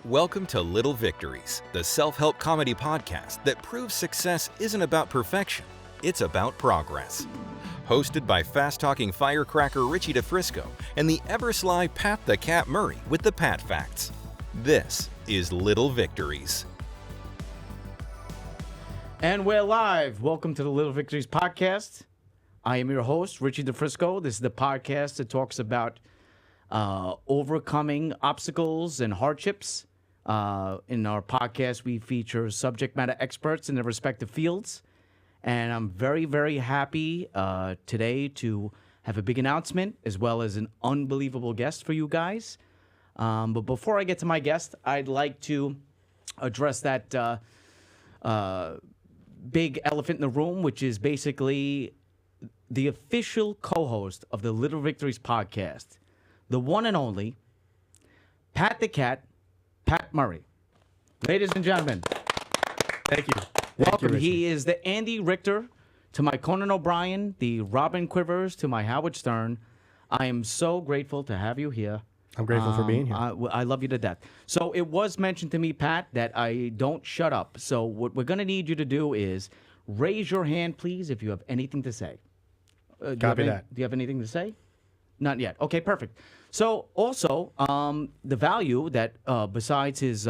Welcome to Little Victories, the self-help comedy podcast that proves success isn't about perfection, it's about progress. Hosted by fast-talking firecracker Richie DeFrisco and the ever-sly Pat the Cat Murray with the Pat Facts. This is Little Victories. And we're live. Welcome to the Little Victories podcast. I am your host, Richie DeFrisco. This is the podcast that talks about overcoming obstacles and hardships. In our podcast, we feature subject matter experts in their respective fields. And I'm very, very happy today to have a big announcement as well as an unbelievable guest for you guys. But before I get to my guest, I'd like to address that big elephant in the room, which is basically the official co-host of the Little Victories podcast, the one and only Pat the Cat, Pat Murray. Ladies and gentlemen, Thank you. welcome. Richie. He is the Andy Richter to my Conan O'Brien, the Robin Quivers to my Howard Stern. I am so grateful to have you here. I'm grateful for being here. I love you to death. So it was mentioned to me, Pat, that I don't shut up. So what we're going to need you to do is raise your hand, please, if you have anything to say. Copy that. Do you have anything to say? Not yet. Okay, perfect. So also, the value that besides his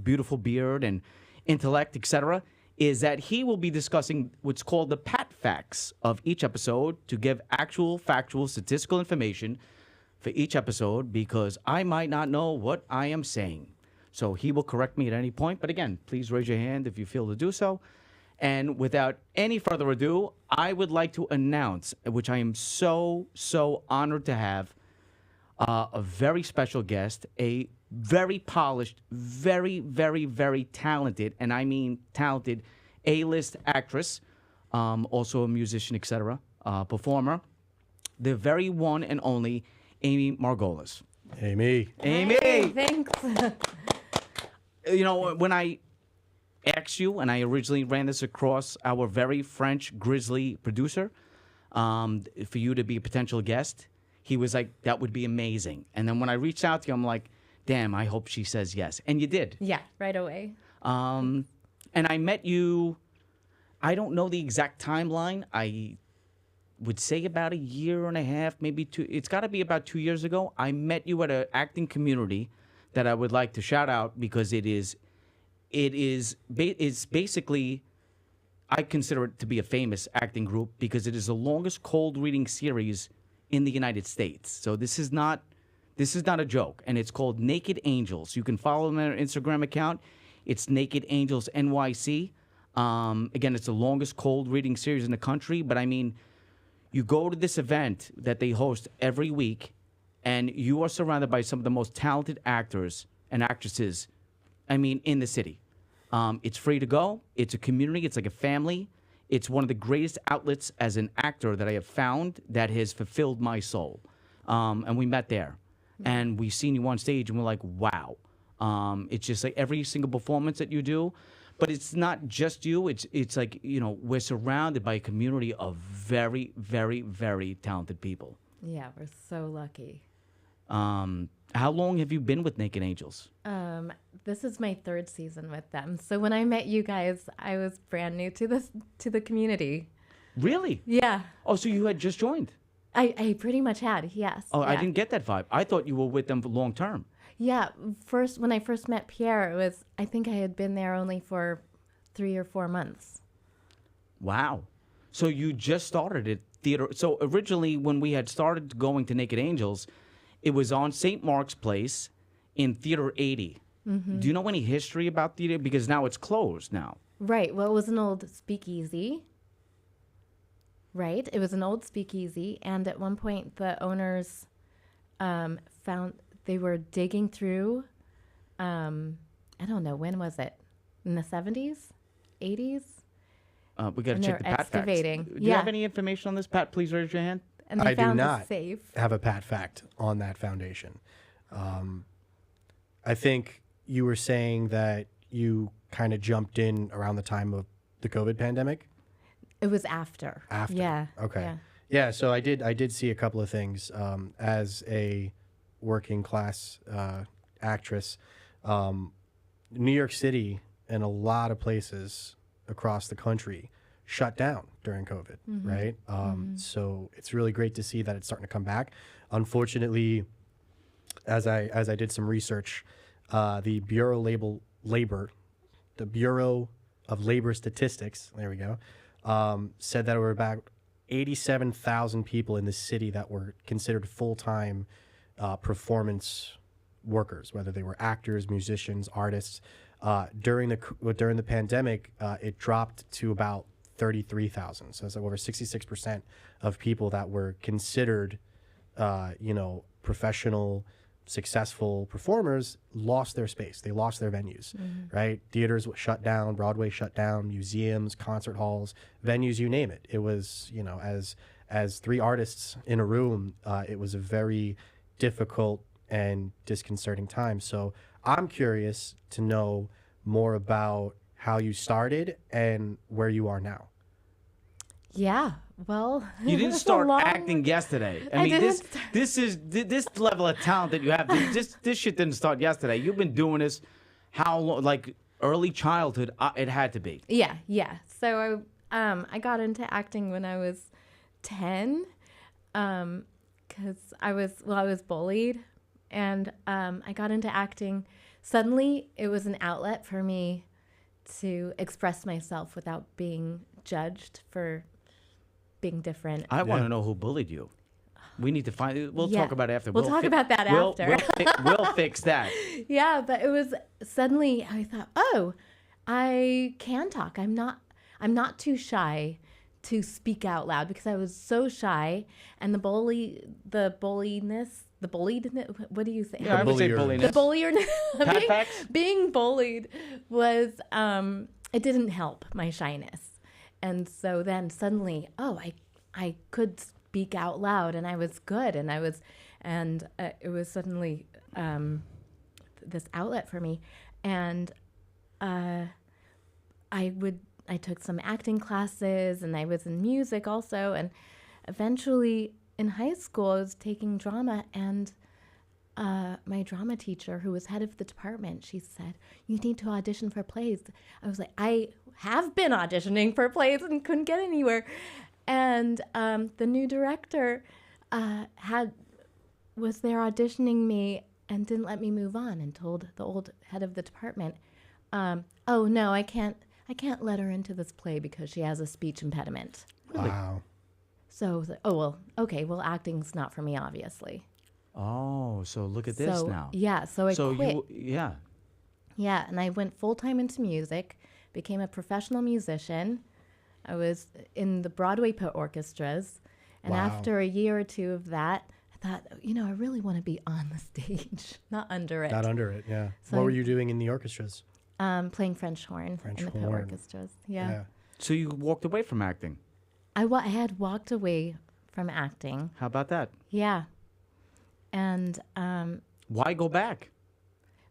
beautiful beard and intellect, etc., is that he will be discussing what's called the Pat Facts of each episode to give actual, factual, statistical information for each episode because I might not know what I am saying. So he will correct me at any point. But again, please raise your hand if you feel to do so. And without any further ado, I would like to announce, which I am so honored to have, a very special guest, a very polished, very talented, and I mean talented, A-list actress, also a musician, etc., performer, the very one and only Amie Margoles. Amie. Amie! Hey, thanks. You know, when I asked you, and I originally ran this across our very French grizzly producer, for you to be a potential guest, he was like, that would be amazing. And then when I reached out to you, I'm like, damn, I hope she says yes. And you did. Yeah, right away. And I met you, I don't know the exact timeline. I would say about a year and a half, maybe two. It's got to be about 2 years ago. I met you at an acting community that I would like to shout out because it's basically, I consider it to be a famous acting group because it is the longest cold reading series in the United States. So this is not a joke, and it's called Naked Angels. You can follow them on their Instagram account. It's Naked Angels NYC. Again, it's the longest cold reading series in the country, but I mean, you go to this event that they host every week, and you are surrounded by some of the most talented actors and actresses, I mean, in the city. It's free to go. It's a community. It's like a family. It's one of the greatest outlets as an actor that I have found that has fulfilled my soul. And we met there. And we've seen you on stage, and we're like, wow. It's just like every single performance that you do. But it's not just you. It's like, you know, we're surrounded by a community of very talented people. Yeah, we're so lucky. How long have you been with Naked Angels? This is my third season with them. So when I met you guys, I was brand new to the community. Really? Yeah. Oh, so you had just joined? I pretty much had, yes. Oh, yeah. I didn't get that vibe. I thought you were with them for long term. Yeah, when I first met Pierre, I think I had been there only for 3 or 4 months. Wow. So you just started at theater. So originally when we had started going to Naked Angels, it was on St. Mark's Place in Theater 80. Mm-hmm. Do you know any history about theater? Because now it's closed now. Right. Well, it was an old speakeasy. Right. It was an old speakeasy. And at one point, the owners found they were digging through, I don't know, when was it? In the 70s? 80s? We got to check the Pat excavating. Facts. Do you have any information on this, Pat? Please raise your hand. And they I do found not a safe. have a Pat fact on that foundation. I think you were saying that you kind of jumped in around the time of the COVID pandemic. It was after. After. Yeah. Okay. Yeah. Yeah. So I did see a couple of things as a working class actress. New York City and a lot of places across the country shut down during COVID, right? So it's really great to see that it's starting to come back. Unfortunately, as I did some research, the Bureau of Labor Statistics, there we go, said that there were about 87,000 people in the city that were considered full-time performance workers, whether they were actors, musicians, artists. During the pandemic, it dropped to about 33,000. So it's like over 66% of people that were considered, professional, successful performers lost their space. They lost their venues, right? Theaters shut down, Broadway shut down, museums, concert halls, venues, you name it. It was, as three artists in a room, it was a very difficult and disconcerting time. So I'm curious to know more about how you started and where you are now. Yeah, well, You didn't start acting yesterday. I mean, this level of talent that you have. This shit didn't start yesterday. You've been doing this how long? Like early childhood. It had to be. Yeah. So I got into acting when I was 10, because I was bullied, and I got into acting. Suddenly, it was an outlet for me to express myself without being judged for being different. I want to know who bullied you. We need to find. We'll talk about it after. We'll talk about that after. We'll fix that. Yeah, but it was suddenly I thought, oh, I can talk. I'm not too shy to speak out loud, because I was so shy, and the bulliedness. What do you say? Yeah, I would say bulliness. The bullier, being bullied was it didn't help my shyness. And so then suddenly, I could speak out loud, and I was good, and it was suddenly this outlet for me. And I took some acting classes, and I was in music also, and eventually in high school I was taking drama, and my drama teacher, who was head of the department, she said, "You need to audition for plays." I was like, I have been auditioning for plays and couldn't get anywhere. And the new director was there auditioning me and didn't let me move on, and told the old head of the department, "Oh no, I can't let her into this play because she has a speech impediment." Really? Wow. So I was like, oh well, okay, well acting's not for me, obviously. Oh, so look at this now. Yeah, so I quit. Yeah, and I went full-time into music, became a professional musician. I was in the Broadway pit orchestras, and after a year or two of that, I thought, I really want to be on the stage, not under it. Not under it, yeah. So what were you doing in the orchestras? Playing French horn in the pit orchestras. Yeah. So you walked away from acting. I had walked away from acting. How about that? Yeah. And Why go back?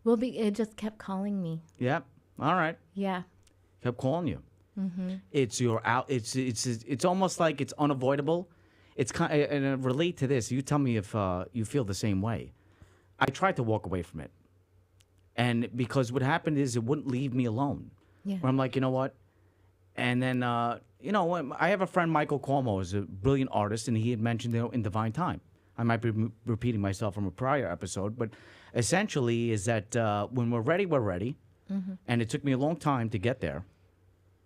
well, it just kept calling me. Yep. All right. Yeah. Kept calling you. Mm-hmm. It's your out. It's almost like it's unavoidable. It's kind and I relate to this. You tell me if you feel the same way. I tried to walk away from it, and because what happened is it wouldn't leave me alone. Yeah. Where I'm like, you know what? And then I have a friend, Michael Cuomo, is a brilliant artist, and he had mentioned in Divine Time. I might be repeating myself from a prior episode, but essentially is that when we're ready, we're ready. Mm-hmm. And it took me a long time to get there,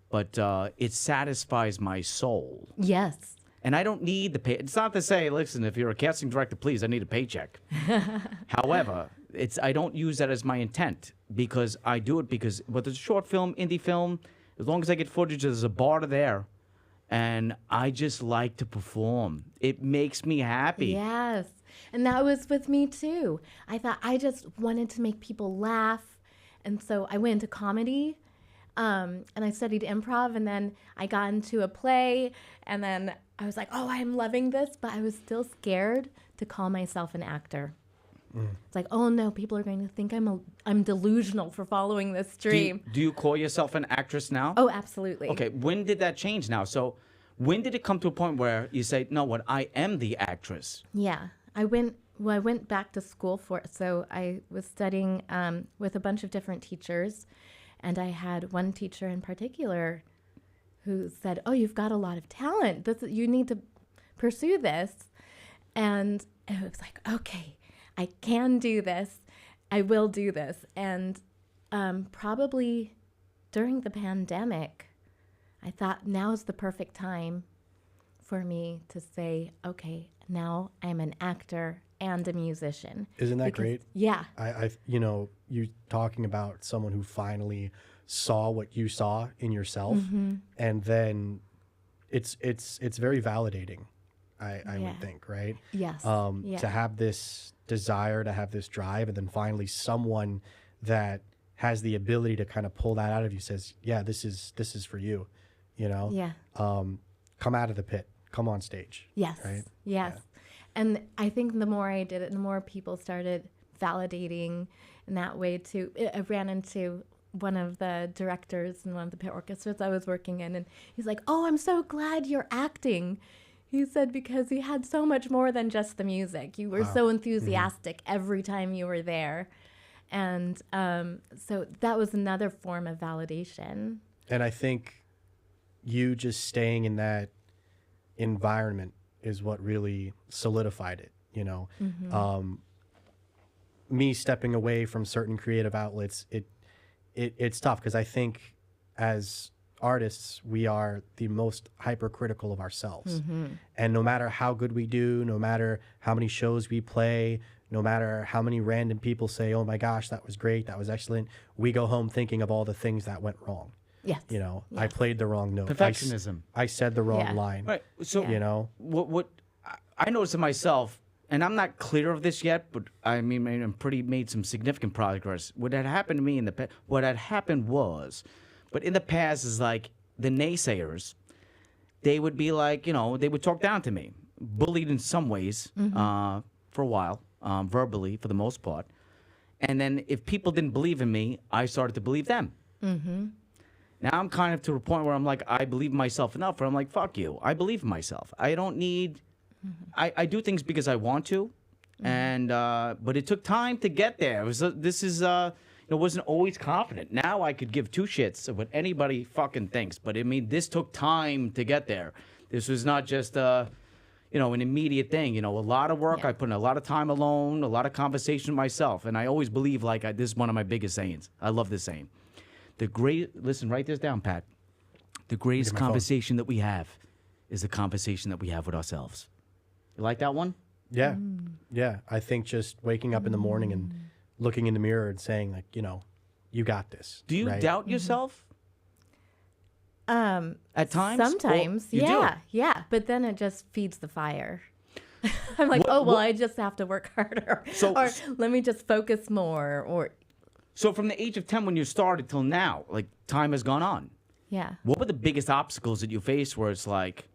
but it satisfies my soul. Yes. And I don't need the pay. It's not to say, listen, if you're a casting director, please, I need a paycheck. However, I don't use that as my intent, because I do it because whether it's a short film, indie film, as long as I get footage, there's a bar there. And I just like to perform. It makes me happy. Yes. And that was with me too. I thought I just wanted to make people laugh. And so I went into comedy, and I studied improv, and then I got into a play, and then I was like, oh, I'm loving this, but I was still scared to call myself an actor. It's like, oh no, people are going to think I'm delusional for following this dream. Do you call yourself an actress now? Oh, absolutely. Okay, when did that change now? So when did it come to a point where you say, no, what, I am the actress? Yeah, I went well, I went back to school for it. So I was studying with a bunch of different teachers. And I had one teacher in particular who said, "Oh, you've got a lot of talent. You need to pursue this." And it was like, okay, I can do this. I will do this. And probably during the pandemic, I thought now is the perfect time for me to say, okay, now I'm an actor and a musician. Isn't that great? Yeah. I you talking about someone who finally saw what you saw in yourself, and then it's very validating. I would think, right? Yes. To have this desire, to have this drive, and then finally someone that has the ability to kind of pull that out of you says, yeah, this is for you, Yeah. Come out of the pit, come on stage. Yes. Right? Yes. Yeah. And I think the more I did it, the more people started validating in that way too. I ran into one of the directors in one of the pit orchestras I was working in, and he's like, "Oh, I'm so glad you're acting." He said, because he had so much more than just the music. You were so enthusiastic every time you were there. And so that was another form of validation. And I think you just staying in that environment is what really solidified it, Me stepping away from certain creative outlets, it's tough because I think as artists, we are the most hypercritical of ourselves. And no matter how good we do, no matter how many shows we play, no matter how many random people say, "Oh my gosh, that was great, that was excellent," we go home thinking of all the things that went wrong. Yes. I played the wrong note. Perfectionism. I said the wrong line. Right. So, what I noticed in myself, and I'm not clear of this yet, but I mean, I'm made some significant progress. What had happened to me in the past, what had happened was, but in the past is like the naysayers, they would be like, they would talk down to me, bullied in some ways for a while, verbally for the most part. And then if people didn't believe in me, I started to believe them. Now I'm kind of to a point where I'm like, I believe in myself enough where I'm like, fuck you. I believe in myself. I don't need, I do things because I want to. And, but it took time to get there. It wasn't always confident. Now I could give two shits of what anybody fucking thinks. But I mean, this took time to get there. This was not just, an immediate thing. A lot of work. I put in a lot of time alone, a lot of conversation with myself. And I always believe this is one of my biggest sayings. I love this saying. Listen, write this down, Pat. The greatest conversation that we have is the conversation that we have with ourselves. You like that one? Yeah. Yeah. I think just waking up in the morning and looking in the mirror and saying, like, you got this. Do you doubt yourself? At times? Sometimes, yeah. But then it just feeds the fire. I'm like, I just have to work harder. Or let me just focus more. So from the age of 10 when you started till now, like time has gone on. Yeah. What were the biggest obstacles that you faced where it's like,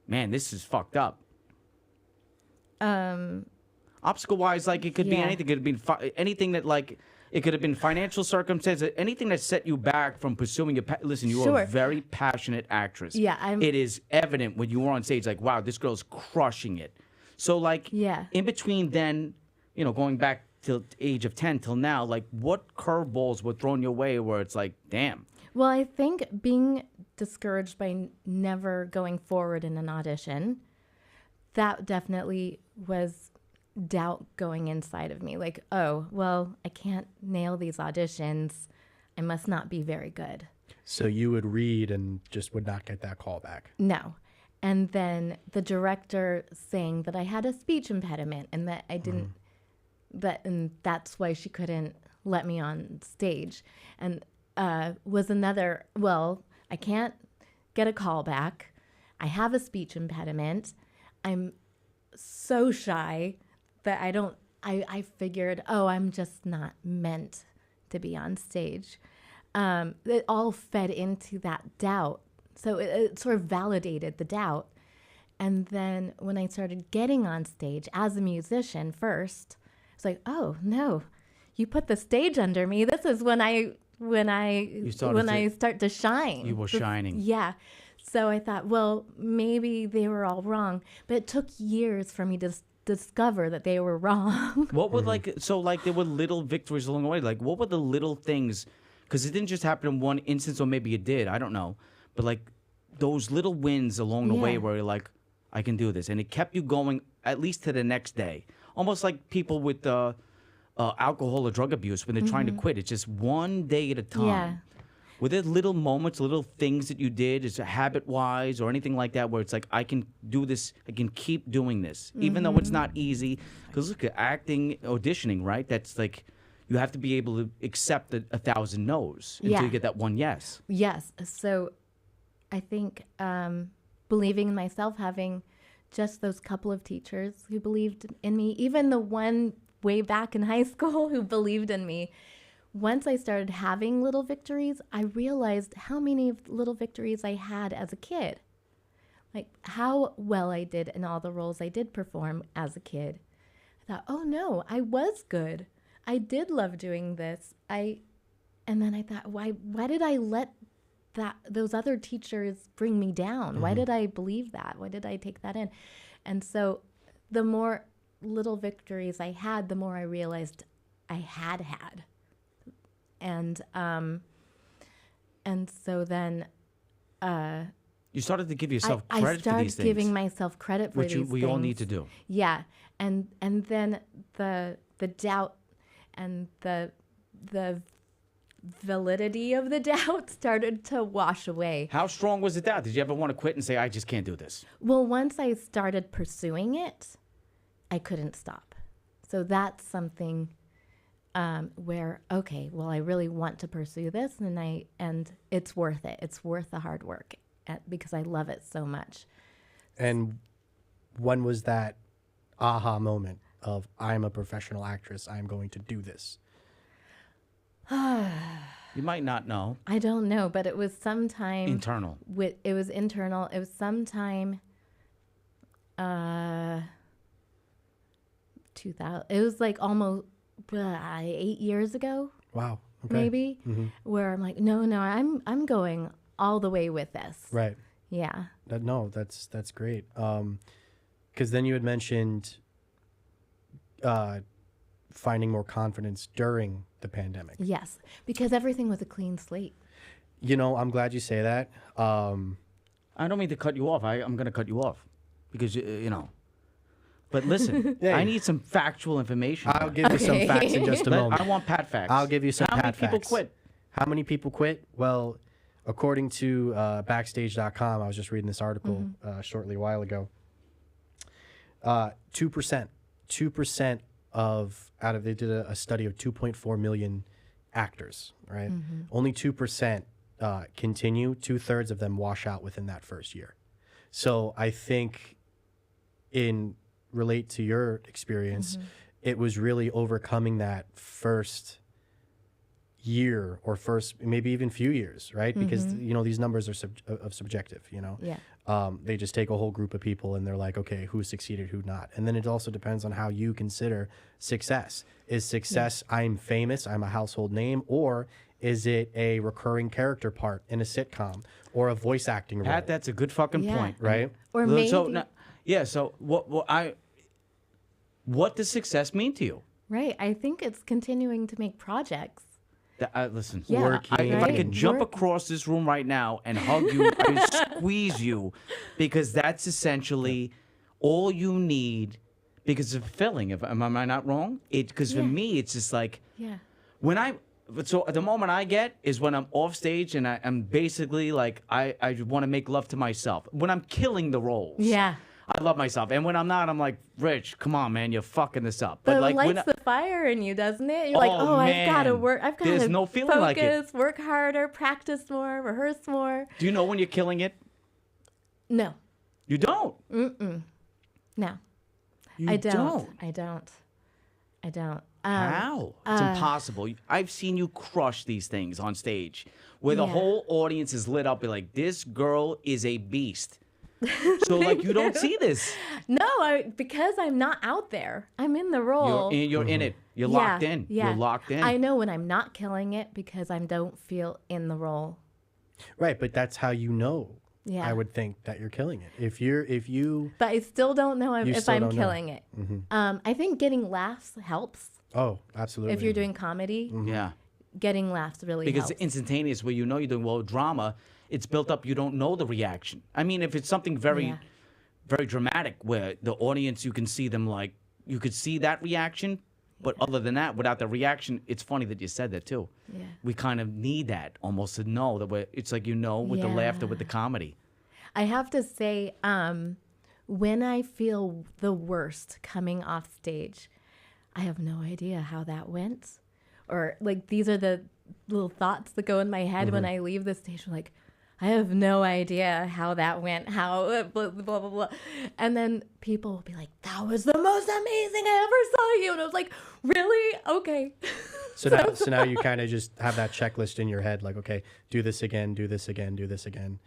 man, this is fucked up? Obstacle-wise, like it could be anything. It could have been anything that like, it could have been financial circumstances, anything that set you back from pursuing your listen, you are a very passionate actress. Yeah. It is evident when you were on stage, like, wow, this girl's crushing it. So like, in between then, going back till age of 10 till now, like what curveballs were thrown your way where it's like, damn? Well, I think being discouraged by never going forward in an audition, that definitely was doubt going inside of me. Like, oh, well, I can't nail these auditions. I must not be very good. So you would read and just would not get that call back? No. And then the director saying that I had a speech impediment and that I didn't, and that's why she couldn't let me on stage. And was another, well, I can't get a call back. I have a speech impediment. I'm so shy that I figured, I'm just not meant to be on stage. It all fed into that doubt. So it sort of validated the doubt. And then when I started getting on stage as a musician first, it's like, oh no, you put the stage under me. This is when I start to shine. You were shining. Yeah. So I thought, well, maybe they were all wrong. But it took years for me to discover that they were wrong. What were like there were little victories along the way. Like what were the little things? Because it didn't just happen in one instance, or maybe it did. I don't know. But like those little wins along the way where you're like, I can do this. And it kept you going at least to the next day. Almost like people with alcohol or drug abuse when they're trying to quit. It's just one day at a time. Yeah. Were there little moments, little things that you did, is it habit-wise or anything like that, where it's like, I can do this, I can keep doing this, even though it's not easy? Because look at acting, auditioning, right? That's like, you have to be able to accept 1,000 no's until you get that one yes. Yes. So I think believing in myself, having just those couple of teachers who believed in me, even the one way back in high school who believed in me. Once I started having little victories, I realized how many little victories I had as a kid. Like how well I did in all the roles I did perform as a kid. I thought, oh no, I was good. I did love doing this. And then I thought, why did I let those other teachers bring me down? Why did I believe that? Why did I take that in? And so the more little victories I had, the more I realized I had. And so then you started to give yourself I credit for started these things, giving myself credit for which these things. we all need to do. Yeah, and then the doubt and the validity of the doubt started to wash away. How strong was the doubt? Did you ever want to quit and say, I just can't do this? Well, once I started pursuing it, I couldn't stop. So that's something where, okay, well, I really want to pursue this, and it's worth it. It's worth the hard work because I love it so much. And when was that aha moment of, I'm a professional actress, I'm going to do this? You might not know. I don't know, but it was sometime Internal. It was internal. It was sometime 2000. It was like almost 8 years ago. Wow. Okay. Maybe where I'm like, no, I'm going all the way with this. Right. Yeah. That's great. Because then you had mentioned finding more confidence during the pandemic. Yes, because everything was a clean slate. You know, I'm glad you say that. I don't mean to cut you off. I'm going to cut you off because, you know. But listen, Yeah. I need some factual information. I'll give you some facts in just a moment. I want Pat facts. I'll give you some How Pat many people facts. quit? How many people quit? Well, according to Backstage.com, I was just reading this article shortly a while ago. 2%. 2% they did a study of 2.4 million actors, right? Only 2% continue. 2/3 of them wash out within that first year. So I think relate to your experience, it was really overcoming that first year or first maybe even few years, right? Because you know these numbers are subjective, you know. Yeah. They just take a whole group of people and they're like, okay, who succeeded, who not, and then it also depends on how you consider success. Is success I'm famous, I'm a household name, or is it a recurring character part in a sitcom or a voice acting role? Pat, that's a good fucking Yeah. point. Right? Or maybe. So what does success mean to you? Right. I think it's continuing to make projects. Listen, Yeah, Working. if I right? could jump across this room right now and hug you, I would squeeze you, because that's essentially all you need. Because it's fulfilling. Am I not wrong? Because for me, it's just like Yeah. So the moment I get is when I'm off stage and I'm basically like I want to make love to myself when I'm killing the roles. Yeah. I love myself, and when I'm not, I'm like, Rich, come on, man, you're fucking this up. But like it lights the fire in you, doesn't it? You're like, Oh, I've got to man. work. I've got There's to no feeling focus, like it. work harder, practice more, rehearse more. do you know when you're killing it? No. You don't. No. You I don't. How? It's impossible. I've seen you crush these things on stage where the Yeah. whole audience is lit up. Be like, this girl is a beast. So like you don't see this. No, because I'm not out there. I'm in the role. You're in it. You're locked in. Yeah. You're locked in. I know when I'm not killing it because I don't feel in the role. Right, but that's how you know Yeah. I would think that you're killing it. If you, But I still don't know if still I'm don't know. killing it. I think getting laughs helps. oh, absolutely. If you're doing comedy, Yeah. getting laughs really Because helps. it's instantaneous where you know you're doing well drama, it's built up, you don't know the reaction. I mean, if it's something very, Yeah. very dramatic where the audience, you can see them like, you could see that reaction, but other than that, without the reaction, it's funny that you said that too. Yeah. We kind of need that almost to know that it's like, with the laughter, with the comedy. I have to say, when I feel the worst coming off stage, I have no idea how that went. Or like these are the little thoughts that go in my head when I leave the stage. Like, I have no idea how that went, how blah, blah, blah, blah. And then people will be like, that was the most amazing I ever saw you. And I was like, really? Okay. So now you kind of just have that checklist in your head, like, okay, do this again, do this again, do this again.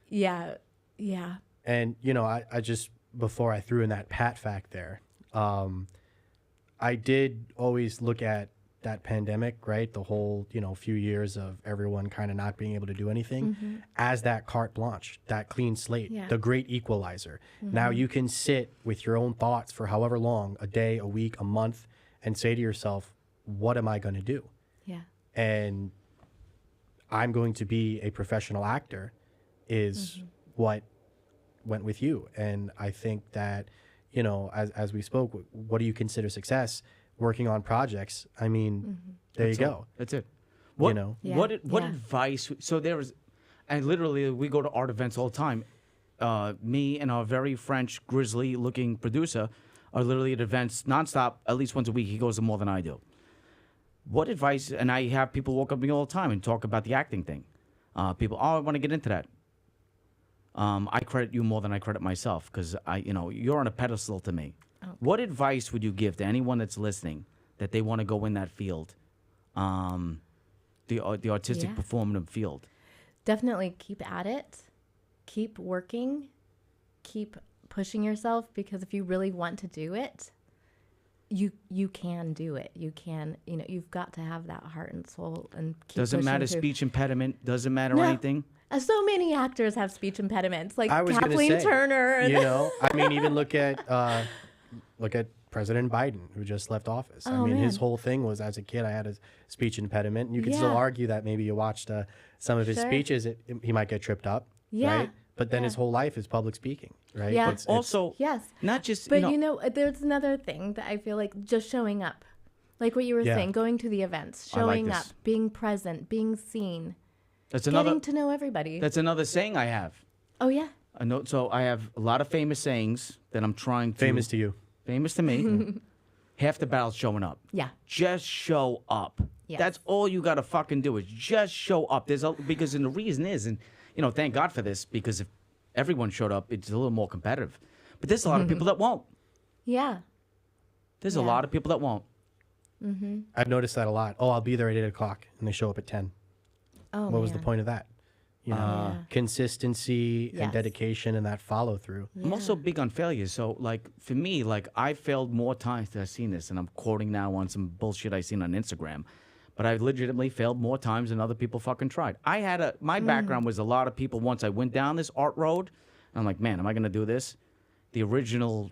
Yeah. Yeah. And, I just, before I threw in that Pat fact there, I did always look at that pandemic, right? The whole, few years of everyone kind of not being able to do anything as that carte blanche, that clean slate, the great equalizer. Now you can sit with your own thoughts for however long, a day, a week, a month, and say to yourself, what am I going to do? Yeah. And I'm going to be a professional actor is what went with you. And I think that, as we spoke, what do you consider success? Working on projects. I mean, there you go. That's it. What, Yeah. what Yeah. advice? So there was, and literally we go to art events all the time. Me and our very French grizzly looking producer are literally at events nonstop, at least once a week. He goes to more than I do. What advice? And I have people walk up to me all the time and talk about the acting thing. People, I want to get into that. I credit you more than I credit myself because you're on a pedestal to me. Oh. What advice would you give to anyone that's listening that they want to go in that field, the artistic Yeah. performative field? Definitely keep at it. Keep working. Keep pushing yourself because if you really want to do it, you can do it. You can, you've got to have that heart and soul and keep Doesn't pushing matter through. speech impediment. Doesn't matter No. anything. So many actors have speech impediments, like I was gonna Kathleen say, Turner. And I mean, even look at President Biden, who just left office. I Oh, mean, his man. whole thing was, as a kid, I had a speech impediment. And you could still Yeah. argue that maybe you watched some of his Sure. speeches, he might get tripped up, Yeah. right? But then his Yeah. whole life is public speaking, right? Yeah. It's- Also, Yes. not just But there's another thing that I feel like just showing up. Like what you were Yeah. saying, going to the events, I like showing this. up, being present, being seen, that's getting another. to know everybody. That's another saying I have. Oh, yeah. I know. So I have a lot of famous sayings that I'm trying to. famous to you. Famous to me. Half the battle's showing up. Yeah. Just show up. Yes. That's all you got to fucking do is just show up. Because the reason is, and thank God for this, because if everyone showed up, it's a little more competitive. But there's a lot of people that won't. Yeah. There's a Yeah. lot of people that won't. I've noticed that a lot. Oh, I'll be there at 8 o'clock, and they show up at 10. Oh, What was the man. point of that? Yeah. Consistency and Yes. dedication and that follow through. I'm also big on failure. So, like, for me, like, I failed more times than I've seen this, and I'm quoting now on some bullshit I seen on Instagram, but I legitimately failed more times than other people fucking tried. My background was a lot of people, once I went down this art road, and I'm like, man, am I going to do this? The original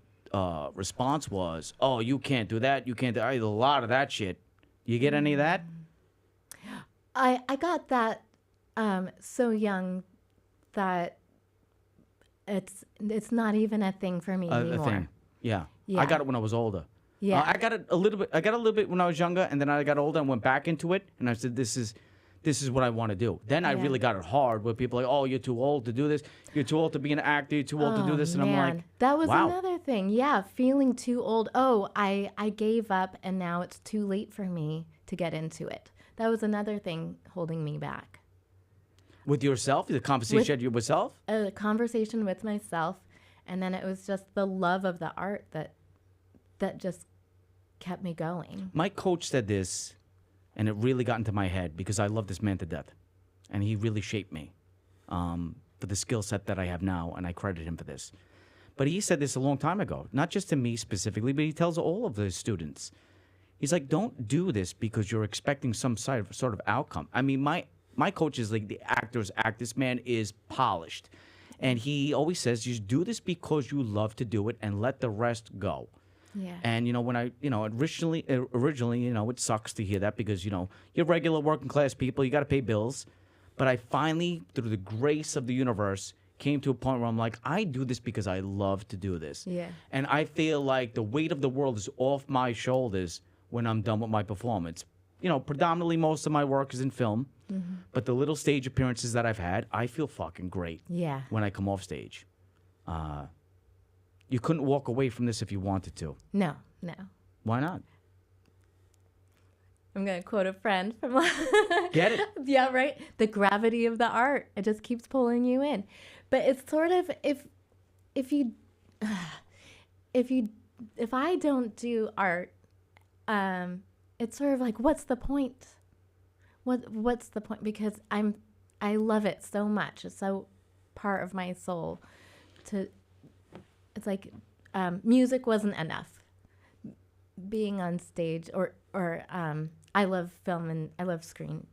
response was, oh, you can't do that. You can't do a lot of that shit. You get any of that? I got that so young that it's not even a thing for me A anymore. thing. Yeah. I Yeah. got it when I was older. Yeah. I got it a little bit. I got a little bit when I was younger, and then I got older and went back into it, and I said, "This is what I want to do." Then I Yeah. really got it hard, where people are like, "Oh, you're too old to do this. You're too old to be an actor. You're too old to do this," and I'm Man, like, that was wow. another thing. Yeah, feeling too old. Oh, I gave up and now it's too late for me to get into it. That was another thing holding me back. With yourself, the conversation you had with yourself. A conversation with myself, and then it was just the love of the art that just kept me going. My coach said this, and it really got into my head because I love this man to death, and he really shaped me for the skill set that I have now, and I credit him for this. But he said this a long time ago, not just to me specifically, but he tells all of the students. He's like, don't do this because you're expecting some sort of outcome. I mean, my coach is like the actor's act. This man is polished. And he always says, you do this because you love to do it and let the rest go. Yeah. And, when originally, it sucks to hear that because, you're regular working class people, you got to pay bills. But I finally, through the grace of the universe, came to a point where I'm like, I do this because I love to do this. Yeah. And I feel like the weight of the world is off my shoulders when I'm done with my performance. Predominantly most of my work is in film, but the little stage appearances that I've had, I feel fucking great. Yeah. When I come off stage. You couldn't walk away from this if you wanted to. No. Why not? I'm going to quote a friend from... Get it? Yeah, right? The gravity of the art. It just keeps pulling you in. But it's sort of, if I don't do art, it's sort of like, what's the point? What's the point? Because I love it so much. It's so part of my soul. It's like music wasn't enough. Being on stage or I love film and I love screen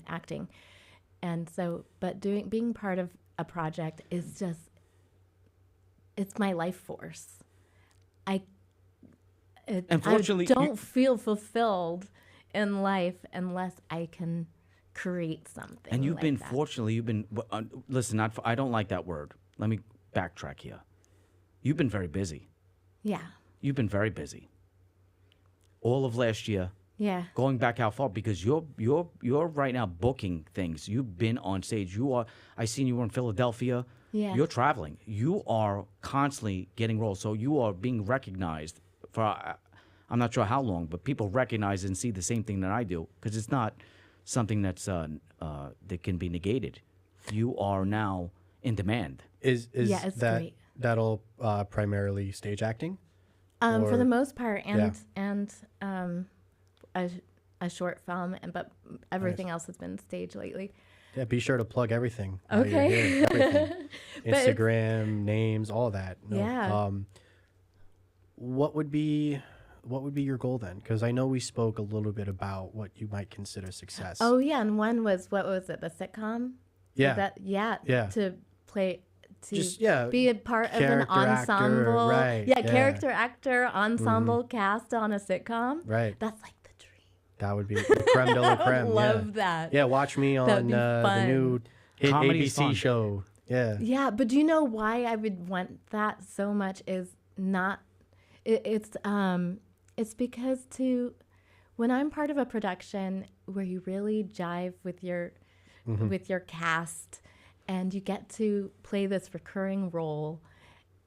acting, and so being part of a project is just, it's my life force. Unfortunately, I don't feel fulfilled in life unless I can create something. And you've like been that. fortunately, listen. I don't like that word. Let me backtrack here. You've been very busy. Yeah. You've been very busy. All of last year. Yeah. Going back how far? Because you're right now booking things. You've been on stage. I seen you were in Philadelphia. Yeah. You're traveling. You are constantly getting roles. So you are being recognized for, I'm not sure how long, but people recognize and see the same thing that I do because it's not something that's that can be negated. You are now in demand. Is yeah, it's that great. That'll primarily stage acting? For the most part, Yeah. and a short film, but everything else has been staged lately. Yeah, be sure to plug everything. while you're Okay. here, everything. But it's- Instagram, names, all that. No, Yeah. What would be your goal then? Because I know we spoke a little bit about what you might consider success. Oh yeah, and one was, what was it? The sitcom. Yeah. Yeah. To play. To Just, yeah, be a part of an character actor, ensemble. right, Yeah, yeah. character actor ensemble cast on a sitcom. Right. That's like the dream. That would be the creme de la creme. Love yeah. that. Yeah, watch me That'd on be the fun. new hit Comedy's ABC fun. show. Yeah. Yeah, but do you know why I would want that so much? Is not it's because when I'm part of a production where you really jive with your cast and you get to play this recurring role,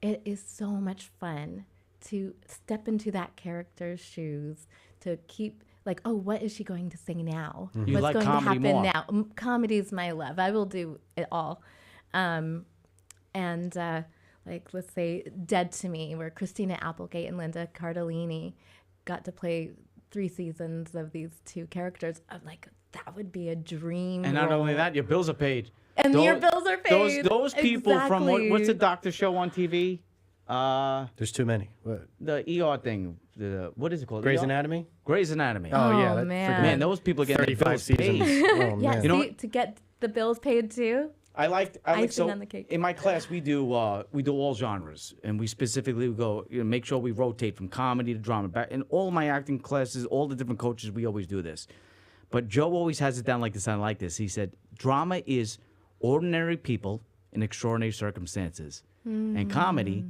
it is so much fun to step into that character's shoes, to keep like, oh, what is she going to say now? You What's like going to comedy happen more. now? Comedy is my love. I will do it all. Like, let's say Dead to Me, where Christina Applegate and Linda Cardellini got to play 3 seasons of these 2 characters. I'm like, that would be a dream. And not role. only that, your bills are paid. And your bills are paid. Those people from Exactly. what's the doctor show on TV? There's too many. What? The ER thing. What is it called? Grey's ER? Anatomy? Grey's Anatomy. Oh, yeah. Oh, man. Man, those people get their 35 bills seasons. paid. Oh, Yeah, man. You know see, to get the bills paid too. I like Icing so on the cake. in my class we do all genres, and we specifically go make sure we rotate from comedy to drama. Back in all my acting classes, all the different coaches, we always do this. But Joe always has it down like this. I like this. He said, "Drama is ordinary people in extraordinary circumstances, and comedy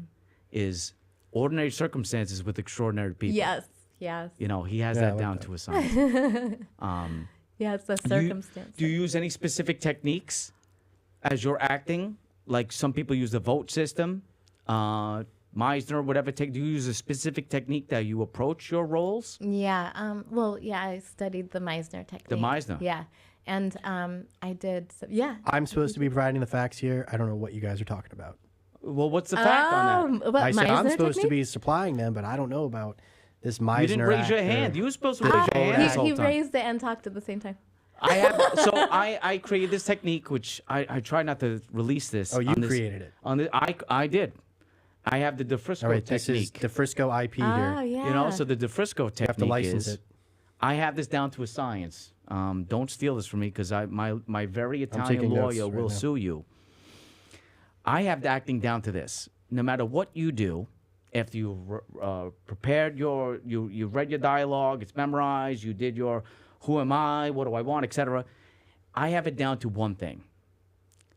is ordinary circumstances with extraordinary people." Yes. He has Yeah, I that like down that. to a science. Yeah, it's the circumstance. Do you use any specific techniques as you're acting? Like some people use the vote system, Meisner, whatever. Do you use a specific technique that you approach your roles? Yeah. I studied the Meisner technique. The Meisner. Yeah. And I did. Yeah. I'm supposed to be providing the facts here. I don't know what you guys are talking about. Well, what's the fact on that? What, I said I'm Meisner supposed to technique? be supplying them, but I don't know about this Meisner. You didn't raise your actor. hand. You were supposed to raise your hand this whole He time. raised it and talked at the same time. I created this technique, which I try not to release this. Oh, you on this, created it. On the, I did. I have the DeFrisco All right, this is technique. DeFrisco IP Oh, here. yeah. You know, so the DeFrisco technique You have to license is, it. I have this down to a science. Don't steal this from me because my very Italian taking notes lawyer right will now. sue you. I have the acting down to this. No matter what you do, after you prepared you read your dialogue, it's memorized, you did your who am I, what do I want, etc. I have it down to one thing.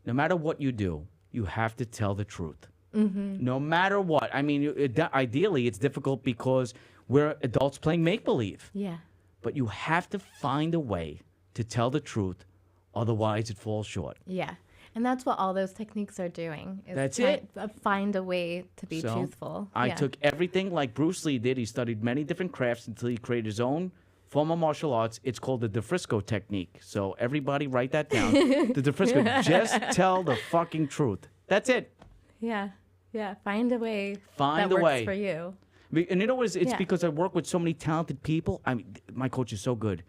No matter what you do, you have to tell the truth. No matter what. I mean, ideally, it's difficult because we're adults playing make-believe. Yeah. But you have to find a way to tell the truth, otherwise it falls short. Yeah. And that's what all those techniques are doing. Is That's it. Find a way to be So, truthful. I took everything like Bruce Lee did. He studied many different crafts until he created his own form of martial arts. It's called the DeFrisco technique. So everybody write that down. The DeFrisco. Just tell the fucking truth. That's it. Yeah. Yeah. Find a way Find that a works way. for you. And you know what? It's Yeah. because I work with so many talented people. I mean, my coach is so good.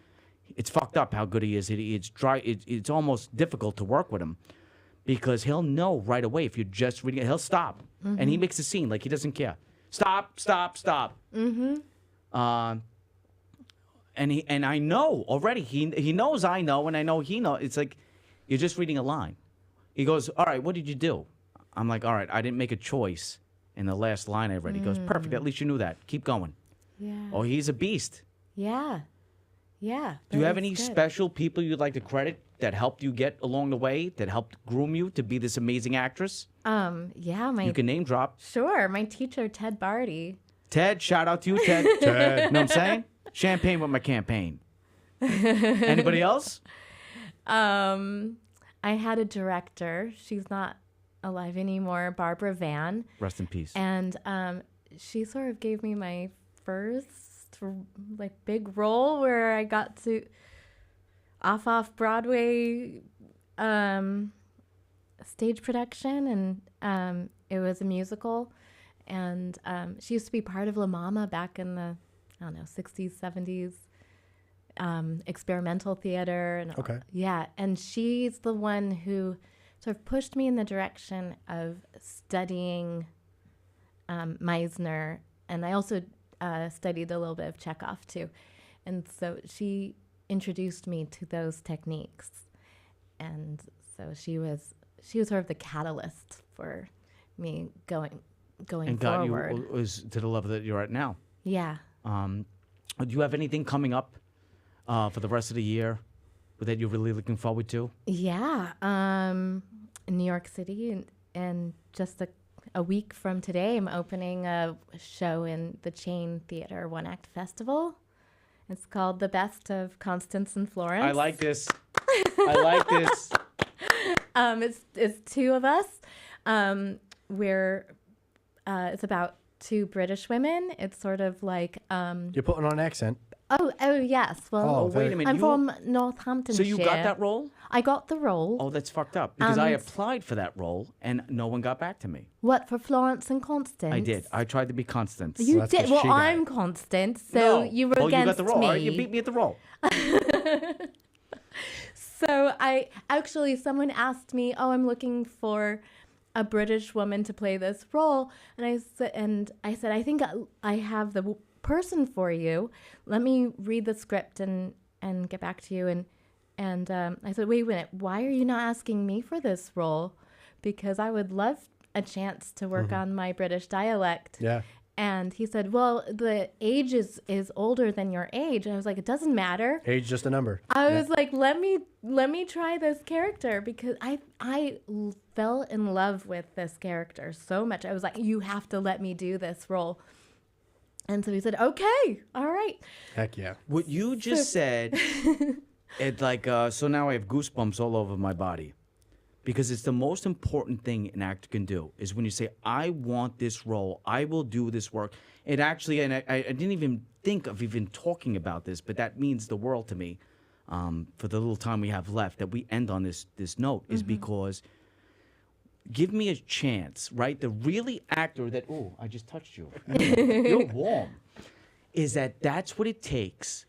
It's fucked up how good he is. It's dry. It's almost difficult to work with him because he'll know right away if you're just reading it. He'll stop and he makes a scene like he doesn't care. Stop, stop, stop. And I know already. He knows I know, and I know he knows. It's like you're just reading a line. He goes, "All right, what did you do?" I'm like, "All right, I didn't make a choice in the last line I read." He goes, "Perfect. At least you knew that. Keep going." Yeah. Oh, he's a beast. Yeah. Yeah. Do you that have is any good. special people you'd like to credit that helped you get along the way, that helped groom you to be this amazing actress? Yeah, You can name drop. Sure, my teacher Ted Barty. Ted, shout out to you, Ted. Ted. Know what I'm saying? Champagne with my campaign. Anybody else? I had a director. She's not alive anymore, Barbara Van. Rest in peace. And she sort of gave me my first like big role where I got to off Broadway stage production, and it was a musical, and she used to be part of La Mama back in the 60s, 70s, experimental theater, and Okay. yeah, and she's the one who sort of pushed me in the direction of studying Meisner, and I also studied a little bit of Chekhov too, and so she introduced me to those techniques, and so she was sort of the catalyst for me going And got forward. you was to the level that you're at now. Yeah. Do you have anything coming up for the rest of the year that you're really looking forward to? Yeah. In New York City, and just a week from today, I'm opening a show in the Chain Theater One Act Festival. It's called The Best of Constance and Florence. I like this. I like this. It's two of us. It's about two British women. It's sort of like You're putting on an accent. oh yes. Well, Oh, Wait a minute. I'm you- from Northamptonshire. So you got that role? I got the role. Oh, that's fucked up. Because I applied for that role and no one got back to me. What, for Florence and Constance? I did. I tried to be Constance. You that's did. 'cause Well, she got I'm it. Constance, so you were oh, against you got the role. me. All right, you beat me at the role. So someone asked me, "Oh, I'm looking for a British woman to play this role," and I said, "I think I have the person for you. Let me read the script and get back to you." And I said, "Wait a minute. Why are you not asking me for this role? Because I would love a chance to work on my British dialect." Yeah. And he said, "Well, the age is older than your age." And I was like, "It doesn't matter." Age is just a number. I was like, let me try this character, because I fell in love with this character so much. I was like, "You have to let me do this role." And so he said, "Okay, all right." Heck yeah. What you just said, it like so now I have goosebumps all over my body, because it's the most important thing an actor can do is when you say, "I want this role, I will do this work." It actually, and I didn't even think of even talking about this, but that means the world to me. For the little time we have left, that we end on this note is because give me a chance, right? The really actor that, oh, I just touched you. You're warm. Is that's what it takes.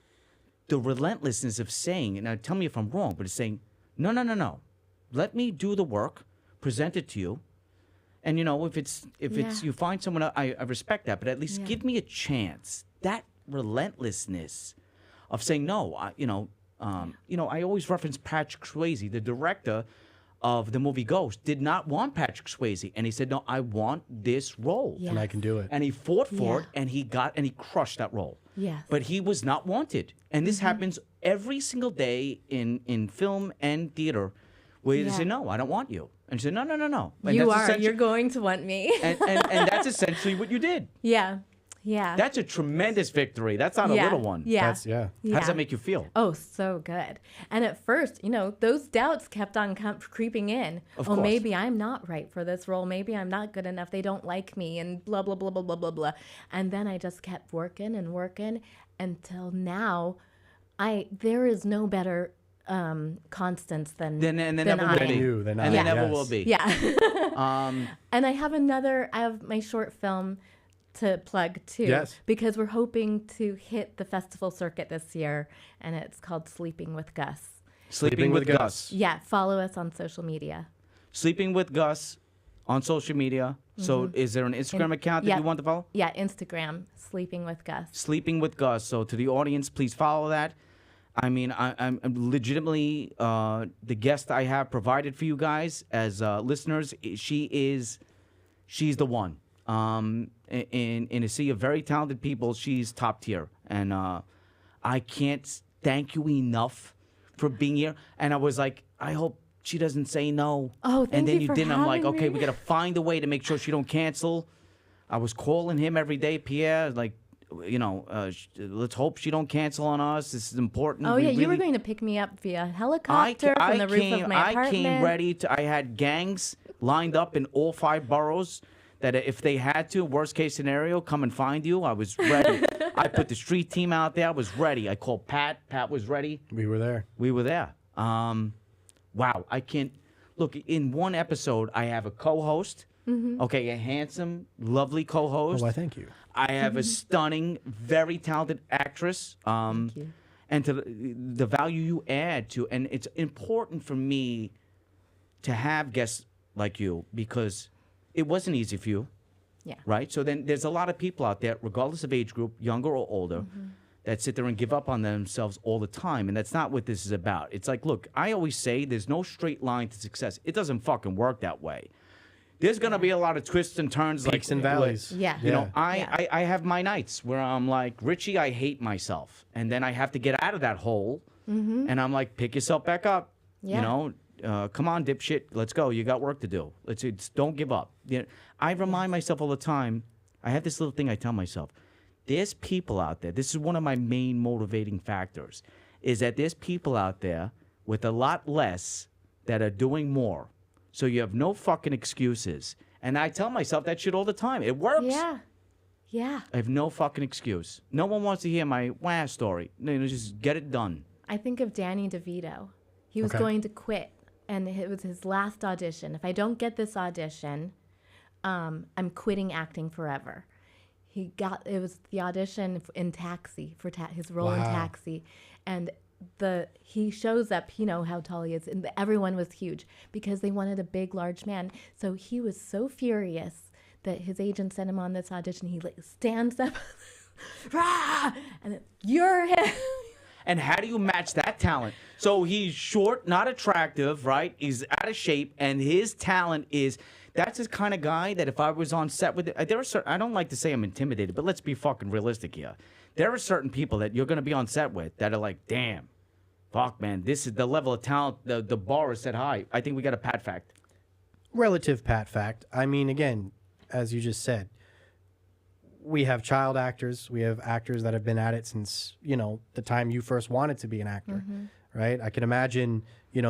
The relentlessness of saying, and now tell me if I'm wrong, but it's saying, no. Let me do the work, present it to you. And if it's you find someone, I respect that, but at least give me a chance. That relentlessness of saying no, I always reference Patrick Swayze, the director of the movie Ghost did not want Patrick Swayze, and he said, "No, I want this role." Yeah. And I can do it. And he fought for it, Yeah. and he crushed that role. Yes. But he was not wanted, and this happens every single day in film and theater, where they Yeah. say, "No, I don't want you," and you say, "No, no, no, no." And You that's are. essentially- You're going to want me. and that's essentially what you did. Yeah. Yeah. That's a tremendous victory. That's not a yeah. little one. Yeah. That's yeah. How does that make you feel? Oh, so good. And at first, those doubts kept on creeping in. Of oh, course. maybe I'm not right for this role. Maybe I'm not good enough. They don't like me and blah, blah, blah, blah, blah, blah, blah. And then I just kept working and working until now. There is no better constants than Then there than never I will am. be. You, then And I, there never yes. will be. Yeah. And I have my short film to plug too. Yes. Because we're hoping to hit the festival circuit this year, and it's called Sleeping with Gus. Sleeping with Gus. Yeah, follow us on social media. Sleeping with Gus on social media. So is there an Instagram account that yeah. you want to follow? Yeah, Instagram, Sleeping with Gus. Sleeping with Gus. So to the audience, please follow that. I mean, I'm legitimately the guest I have provided for you guys as listeners. She's the one. In a sea of very talented people, she's top tier, and I can't thank you enough for being here. And I was like, I hope she doesn't say no. Oh, and thank then you for didn't. I'm like, having okay, me. we gotta find a way to make sure she don't cancel. I was calling him every day, Pierre, like, let's hope she don't cancel on us. This is important. Oh, We yeah, you were really- going to pick me up via helicopter from the roof of my apartment. I came ready to. I had gangs lined up in all 5 boroughs that if they had to, worst case scenario, come and find you. I was ready. I put the street team out there. I was ready. I called Pat. Pat was ready. We were there. We were there. Wow. I can't. Look, in one episode, I have a co-host. Okay, a handsome, lovely co-host. Oh, why, thank you. I have a stunning, very talented actress. Thank you. And to the value you add to, and it's important for me to have guests like you because it wasn't easy for you, Yeah. right? So then there's a lot of people out there, regardless of age group, younger or older, that sit there and give up on themselves all the time, and that's not what this is about. It's like, look, I always say there's no straight line to success. It doesn't fucking work that way. There's gonna be a lot of twists and turns, Peaks and valleys. Yeah. You know, Yeah. I have my nights where I'm like, Richie, I hate myself. And then I have to get out of that hole. And I'm like, pick yourself back up. Yeah. You know, come on, dipshit. Let's go. You got work to do. Don't give up. You know, I remind myself all the time. I have this little thing I tell myself. There's people out there. This is one of my main motivating factors, is that there's people out there with a lot less that are doing more. So you have no fucking excuses. And I tell myself that shit all the time. It works. Yeah. Yeah. I have no fucking excuse. No one wants to hear my wah story. Just get it done. I think of Danny DeVito. He was Okay. going to quit, and it was his last audition. If I don't get this audition, I'm quitting acting forever. It was the audition in Taxi for his role in Wow. Taxi, and he shows up. You know how tall he is, and everyone was huge because they wanted a big, large man. So he was so furious that his agent sent him on this audition. He stands up, "Rah!" and you're him. And how do you match that talent? So he's short, not attractive, right? He's out of shape, and his talent is. That's his kind of guy that if I was on set with it, there are certain, I don't like to say I'm intimidated, but let's be fucking realistic here. There are certain people that you're going to be on set with that are like, damn, fuck, man, this is the level of talent. The bar is set high. I think we got a Pat fact. Relative Pat fact. I mean, again, as you just said, we have child actors. We have actors that have been at it since, the time you first wanted to be an actor, right? I can imagine,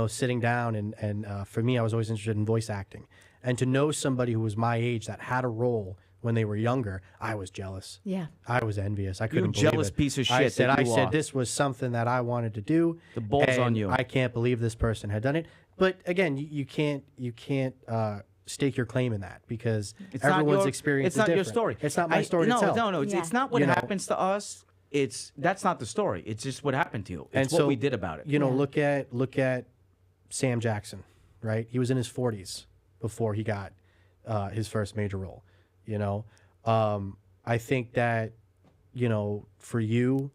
sitting down and for me, I was always interested in voice acting. And to know somebody who was my age that had a role when they were younger, I was jealous. Yeah. I was envious. I You're a couldn't believe jealous it. piece of I shit said, that you are. this was something that I wanted to do. The ball's and on you. I can't believe this person had done it. But again, you can't stake your claim in that because It's not everyone's your- experience It's is not different. your story. It's not my story to no, tell. No, Yeah. it's not what You know? happens to us. That's not the story. It's just what happened to you. And It's what so, we did about it. Look at Sam Jackson, right? He was in his 40s before he got his first major role. I think that for you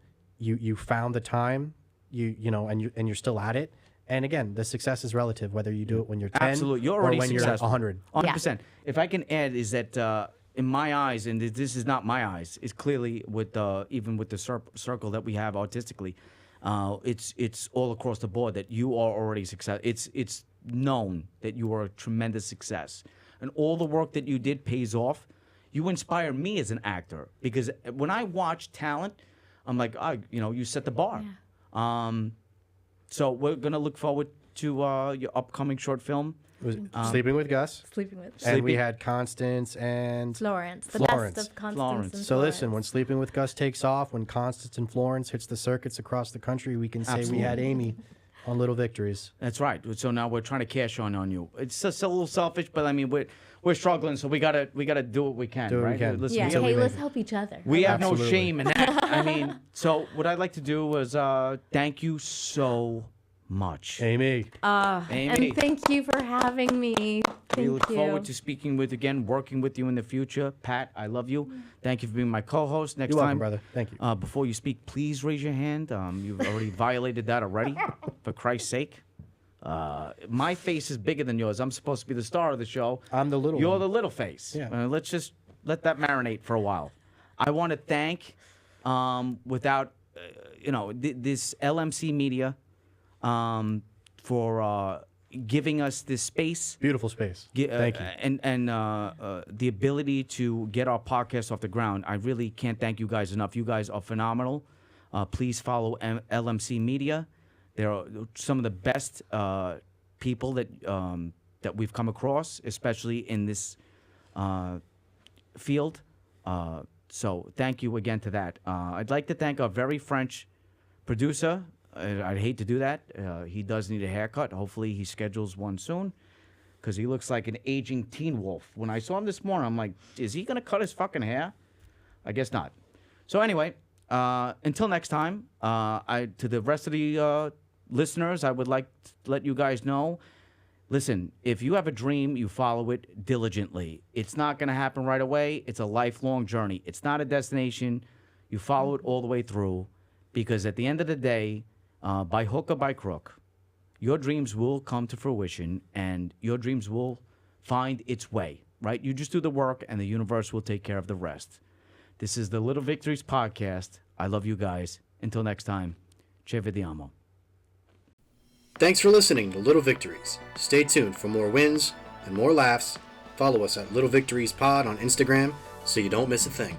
found the time, and you're still at it, And again, the success is relative, whether you do it when you're 10 Absolutely. You're or already when successful. you're 100. 100%. If I can add is that in my eyes, and this is not my eyes, it's clearly with even with the circle that we have artistically, it's all across the board that you are already success. It's known that you are a tremendous success, and all the work that you did pays off. You inspire me as an actor because when I watch talent, I'm like, you set the bar. Yeah. So we're gonna look forward to your upcoming short film. It was Sleeping with Gus. Sleeping with And we had Constance and Florence. The Florence. best of Constance Florence. and So listen, when Florence. Sleeping with Gus takes off, when Constance and Florence hits the circuits across the country, we can say we had Amie on Little Victories. That's right. So now we're trying to cash on you. It's just a little selfish, but I mean we're struggling, so we gotta do what we can, Do what we right? can. Listen, Yeah, So we hey, made let's it. help each other. we have no Absolutely. shame in that. I mean, so what I'd like to do is thank you so much. Amie. Amie. And thank you for having me. Thank We you. look forward to speaking with you again, working with you in the future. Pat, I love you. Thank you for being my co-host. Next You're welcome, time, brother. Thank you. Before you speak, please raise your hand. You've already violated that already. For Christ's sake. My face is bigger than yours. I'm supposed to be the star of the show. I'm the little You're one. the little face. Yeah. Let's just let that marinate for a while. I want to thank, without, this LMC Media for giving us this space. Beautiful space. Thank you. And the ability to get our podcast off the ground. I really can't thank you guys enough. You guys are phenomenal. Please follow LMC Media. They're some of the best people that we've come across, especially in this field. So thank you again to that. I'd like to thank our very French producer. I'd hate to do that. He does need a haircut. Hopefully he schedules one soon because he looks like an aging teen wolf. When I saw him this morning, I'm like, is he going to cut his fucking hair? I guess not. So anyway, until next time, to the rest of the listeners, I would like to let you guys know, listen, if you have a dream, you follow it diligently. It's not going to happen right away. It's a lifelong journey. It's not a destination. You follow it all the way through because at the end of the day, by hook or by crook, your dreams will come to fruition and your dreams will find its way, right? You just do the work and the universe will take care of the rest. This is the Little Victories podcast. I love you guys. Until next time, ci vediamo. Thanks for listening to Little Victories. Stay tuned for more wins and more laughs. Follow us at Little Victories Pod on Instagram so you don't miss a thing.